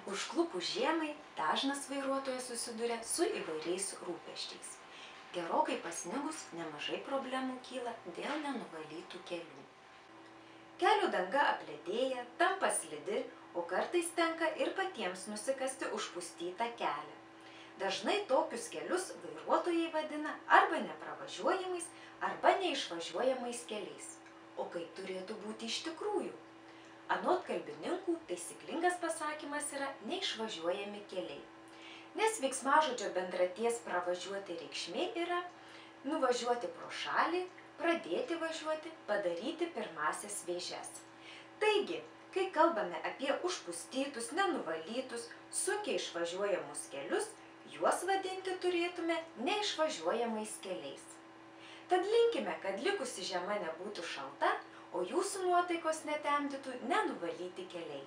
Užklupus žiemai dažnas vairuotojas susiduria su įvairiais rūpesčiais. Gerokai pasnigus nemažai problemų kyla dėl nenuvalytų kelių. Kelio danga apledėja, tampa slidi, o kartais tenka ir patiems nusikasti užpustytą kelią. Dažnai tokius kelius vairuotojai vadina arba nepravažiuojamais, arba neišvažiuojamais keliais. O kaip turėtų būti iš tikrųjų? Anot kalbininkų taisyklingas pasakymas yra neišvažiuojami keliai. Nes veiksmažodžio bendraties pravažiuoti reikšmė yra nuvažiuoti pro šalį, pradėti važiuoti, padaryti pirmąsias vėžes. Taigi, kai kalbame apie užpustytus, nenuvalytus, sunkiai išvažiuojamus kelius, juos vadinti turėtume neišvažiuojamais keliais. Tad linkime, kad likusi žiema nebūtų šalta, o jūsų nuotaikos netemdytų nenuvalyti keliai.